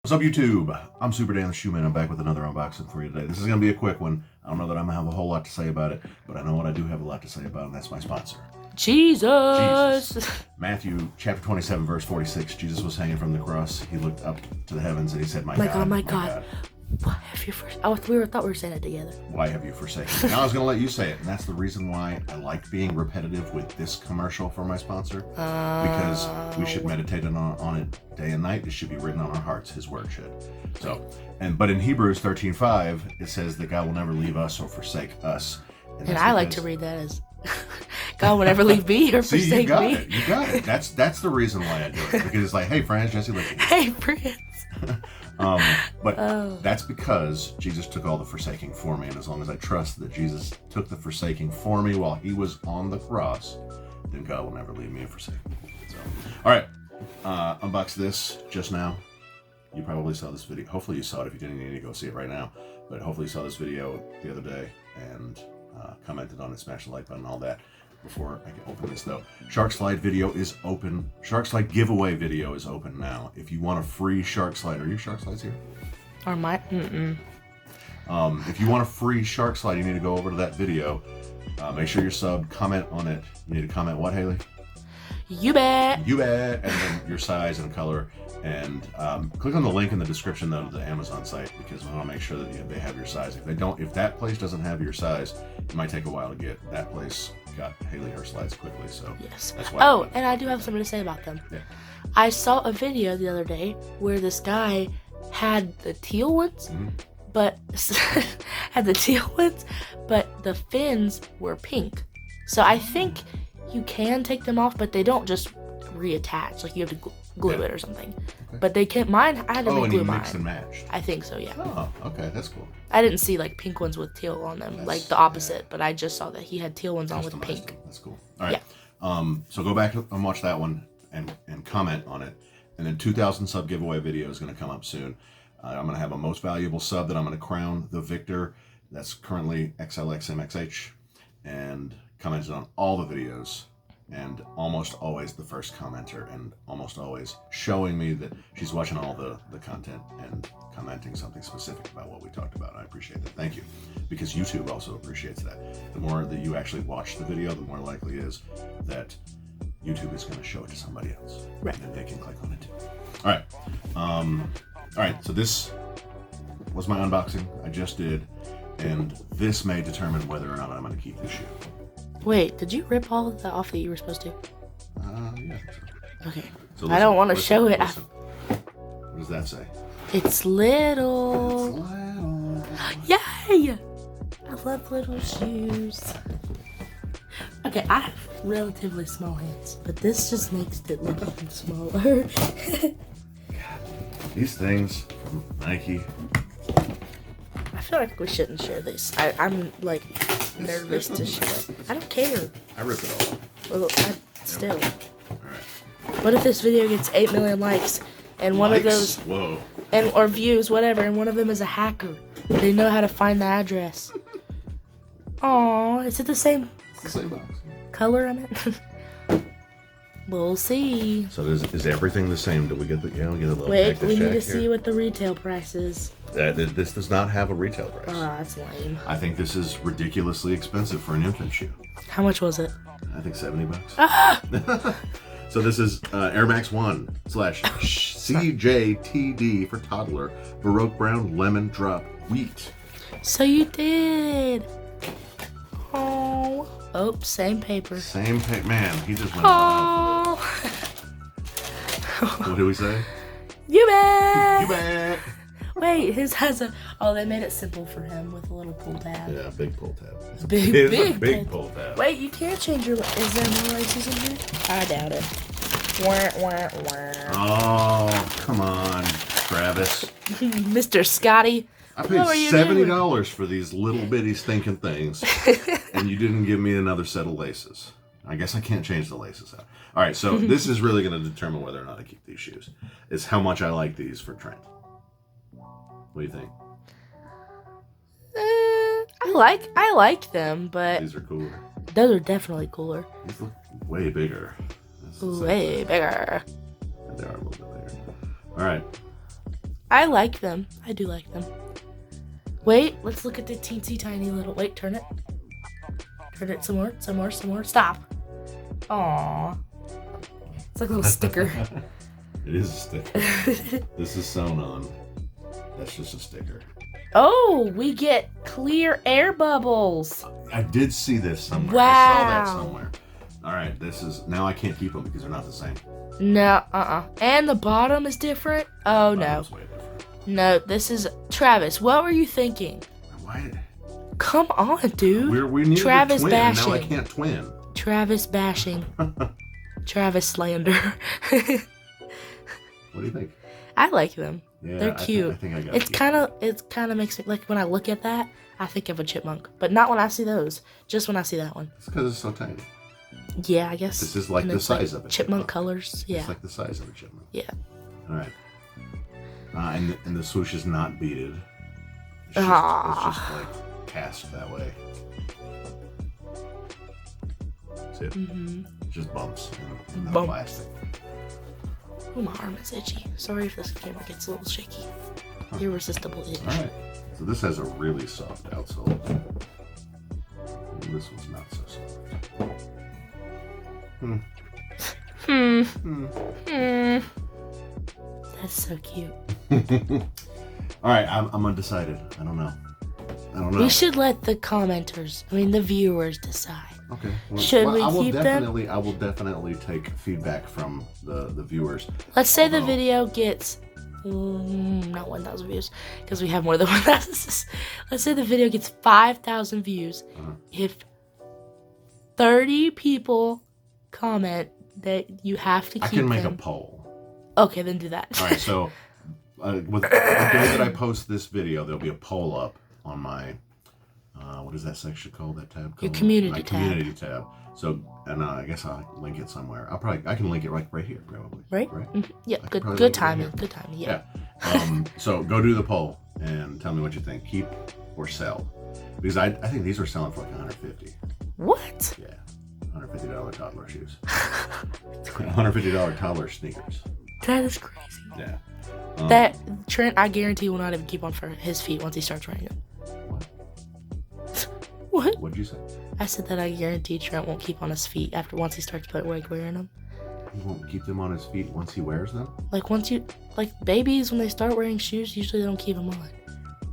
What's up, YouTube? I'm Super Dan the Shoeman. I'm back with another unboxing for you today. This is going to be a quick one. I don't know that I'm going to have a whole lot to say about it, but I know what I do have a lot to say about, and that's my sponsor. Jesus. Matthew chapter 27, verse 46. Jesus was hanging from the cross. He looked up to the heavens and he said, my God, my God. Why have you thought we were saying it together. Why have you forsaken me? Now I was going to let you say it, and that's the reason why I like being repetitive with this commercial for my sponsor. Because we should meditate on it day and night. It should be written on our hearts. His word should. But in Hebrews 13:5, it says that God will never leave us or forsake us. And I like to read that as God will never leave me or forsake me. You got it. That's the reason why I do it. Because it's like, hey, friends, Jesse, look. Hey, friends. That's because Jesus took all the forsaking for me, and as long as I trust that Jesus took the forsaking for me while he was on the cross, then God will never leave me or forsake me. So, all right, unbox this just now. You probably saw this video. Hopefully you saw it. If you didn't, you need to go see it right now. But hopefully you saw this video the other day and commented on it, smash the like button, all that. Before I can open this though, Shark Slide video is open. Shark Slide giveaway video is open now. If you want a free Shark Slide, are your Shark Slides here? Or my if you want a free Shark Slide, you need to go over to that video. Make sure you're subbed. Comment on it. You need to comment what, Haley? You bet. You bet. And then your size and color. And click on the link in the description though to the Amazon site, because we want to make sure that they have your size. If that place doesn't have your size, it might take a while to get. That place got Haley her slides quickly, so yes. That's why. And I do have something to say about them. Yeah. I saw a video the other day where this guy had the teal ones, but the fins were pink. So I think you can take them off, but they don't just reattach. Like you have to glue it or something. Okay. But they can't. Mine, I had to glue mine. Mix and match. I think so, yeah. Oh, okay, that's cool. I didn't see like pink ones with teal on them, like the opposite. But I just saw that he had teal ones on with pink. That's cool. All right. Yeah. So go back and watch that one and comment on it. And then 2,000 sub giveaway video is going to come up soon. I'm going to have a most valuable sub that I'm going to crown the victor. That's currently XLXMXH, and commented on all the videos. And almost always the first commenter, and almost always showing me that she's watching all the content and commenting something specific about what we talked about. I appreciate that. Thank you. Because YouTube also appreciates that. The more that you actually watch the video, the more likely it is that YouTube is going to show it to somebody else. Right. And then they can click on it too. All right. All right. So this was my unboxing I just did, and this may determine whether or not I'm going to keep this shoe. Wait, did you rip all of that off that you were supposed to? Yeah. Okay. So listen, I don't want to show it. What does that say? It's little. It's little. Yay! I love little shoes. Okay, I have relatively small hands, but this just makes it look even smaller. These things from Nike. I feel like we shouldn't share this. I'm like nervous to share it. I don't care. I rip it all. Well, still. All right. What if this video gets 8 million likes and one of those, whoa, or views, whatever, and one of them is a hacker? They know how to find the address. Aw, is it the same? It's the same box. Color, I meant. We'll see. So is everything the same? Do we get the? Yeah, we get a little. Wait, we need to see what the retail price is. This does not have a retail price. Oh, that's lame. I think this is ridiculously expensive for an infant shoe. How much was it? I think $70. Ah! So this is Air Max 1 / CJTD for toddler, Baroque Brown Lemon Drop Wheat. So you did. Oh, same paper. Same paper. Man, he just went all out for this. What do we say? You bet. You bet. Wait, his has a. Oh, they made it simple for him with a little pull tab. Yeah, big pull tab. It's big pull tab. Wait, you can't change your. Is there more laces in here? I doubt it. Wah, wah, wah. Oh, come on, Travis. Mr. Scotty. I paid $70 for these little bitty stinking things, and you didn't give me another set of laces. I guess I can't change the laces out. All right, so this is really going to determine whether or not I keep these shoes. Is how much I like these for Trent. What do you think? I like them, but These are cooler. Those are definitely cooler. These look way bigger. Way bigger. They are a little bit bigger. All right. I like them. I do like them. Wait, let's look at the teensy tiny little. Wait, turn it. Turn it some more. Stop. Aww. It's like a little sticker. It is a sticker. This is sewn on. That's just a sticker. Oh, we get clear air bubbles. I did see this somewhere. Wow. I saw that somewhere. All right, this is now I can't keep them because they're not the same. No, And the bottom is different. Oh no. Bottom's way different. No, this is Travis. What were you thinking? Why? Come on, dude. We need Travis a twin. bashing. Now I can't twin. Travis bashing. Travis slander. What do you think? I like them. Yeah, They're cute. I think I got It kind of makes me like when I look at that, I think of a chipmunk, but not when I see those. Just when I see that one. It's because it's so tiny. Yeah, I guess. This is like and the it's size like of a chipmunk chipmunk. colors. Yeah. It's like the size of a chipmunk. Yeah. All right. And the swoosh is not beaded. It's just like cast that way. See it? Mm-hmm. It's just bumps in the Bumps. plastic. Oh, my arm is itchy. Sorry if this camera gets a little shaky. Irresistible itch. All right. So this has a really soft outsole. And this one's not so soft. That's so cute. All right, I'm undecided. I don't know. We should let the the viewers decide. Okay. Well, Should we I will keep them? I will definitely take feedback from the viewers. Let's say the video gets not 1,000 views because we have more than 1,000. Let's say the video gets 5,000 views. If 30 people comment that you have to keep I can make them. a poll. Okay, then do that. All right, so with the day that I post this video, there'll be a poll up on my what is that section called? That tab called? Your community my tab. Community tab. So, and I guess I'll link it somewhere. I can link it right here, probably. Right? Right. Mm-hmm. Yeah. I could probably Good link it right timing. here. Good timing. Yeah. So go do the poll and tell me what you think. Keep or sell? Because I think these are selling for like $150. What? Yeah, $150 toddler shoes. $150 toddler sneakers. That is crazy. Yeah. That Trent, I guarantee, will not even keep on for his feet once he starts wearing them. What? What'd you say? I said that I guarantee Trent won't keep on his feet once he starts wearing them. He won't keep them on his feet once he wears them? Like babies, when they start wearing shoes, usually they don't keep them on.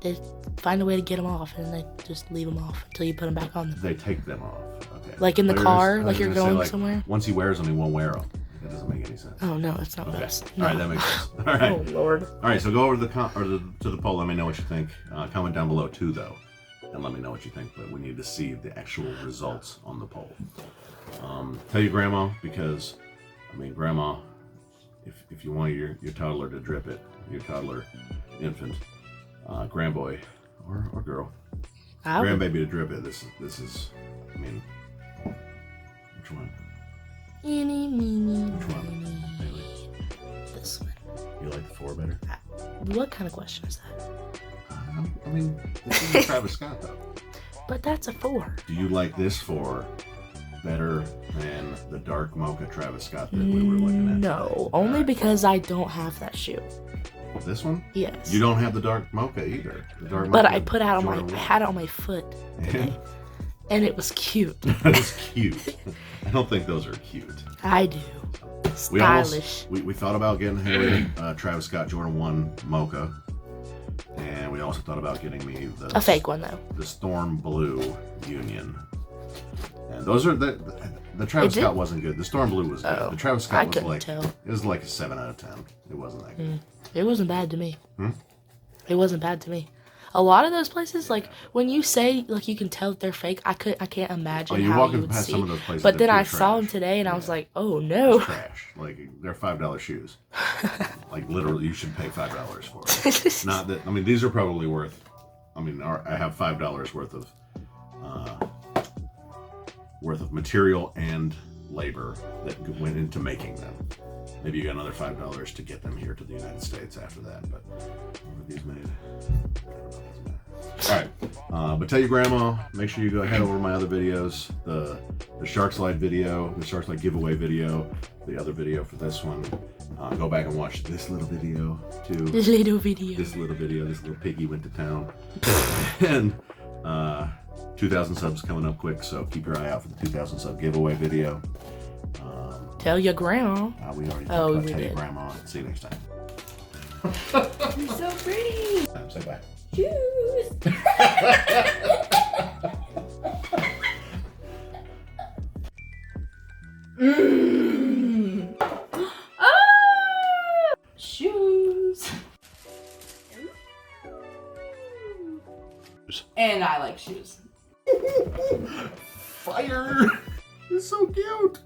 They find a way to get them off, and they just leave them off until you put them back on them. They take them off. Okay. Like in the car, like you're going like, somewhere? Once he wears them, he won't wear them. That doesn't make any sense. Oh, no, it's not Okay. best. All right, that makes sense. All right. Oh, Lord. All right, so go over to the poll. Let me know what you think. Comment down below too, though, and let me know what you think. But we need to see the actual results on the poll. Tell your grandma because, grandma, if you want your toddler to drip it, your toddler, infant, grandboy, or girl, grandbaby to drip it. This is, which one? Eeny, meeny, Which one? miny. Haley? This one. You like the 4 better? What kind of question is that? This is Travis Scott though. But that's a 4. Do you like this 4 better than the dark mocha Travis Scott that we were looking at? No, only because I don't have that shoe. This one? Yes. You don't have the dark mocha either. The dark But mocha I put out Jordan I 1. had it on my foot today, and it was cute. That is cute. I don't think those are cute. I do. We Stylish. we thought about getting Haley Travis Scott Jordan 1 mocha, and we also thought about getting me A fake one though. the Storm Blue Union. And those are the Travis Scott wasn't good. The Storm Blue was good. Oh, The Travis I Scott was couldn't like tell. it was like a 7 out of 10. It wasn't that good. It wasn't bad to me. It wasn't bad to me. A lot of those places, like when you say like you can tell that they're fake, I can't imagine you're how walking you would past see. some of those places, But they're then pure I saw trash. them today, and I was like, oh no. Trash. Like they're $5 shoes. Like literally, you should pay $5 for it. Not that these are probably worth. I have $5 worth of material and labor that went into making them. Maybe you got another $5 to get them here to the United States after that. But what are these made? All right, but tell your grandma. Make sure you go head over to my other videos. The the Shark Slide video, the Shark Slide giveaway video, the other video for this one. Go back and watch this little video too. This little video. This little piggy went to town. And 2,000 subs coming up quick, so keep your eye out for the 2,000 sub giveaway video. Tell your grandma. We already talked Oh, about we Tell your did. grandma. See you next time. You're so pretty. Say bye. Choose. Shoes. And I like shoes. Fire! It's so cute.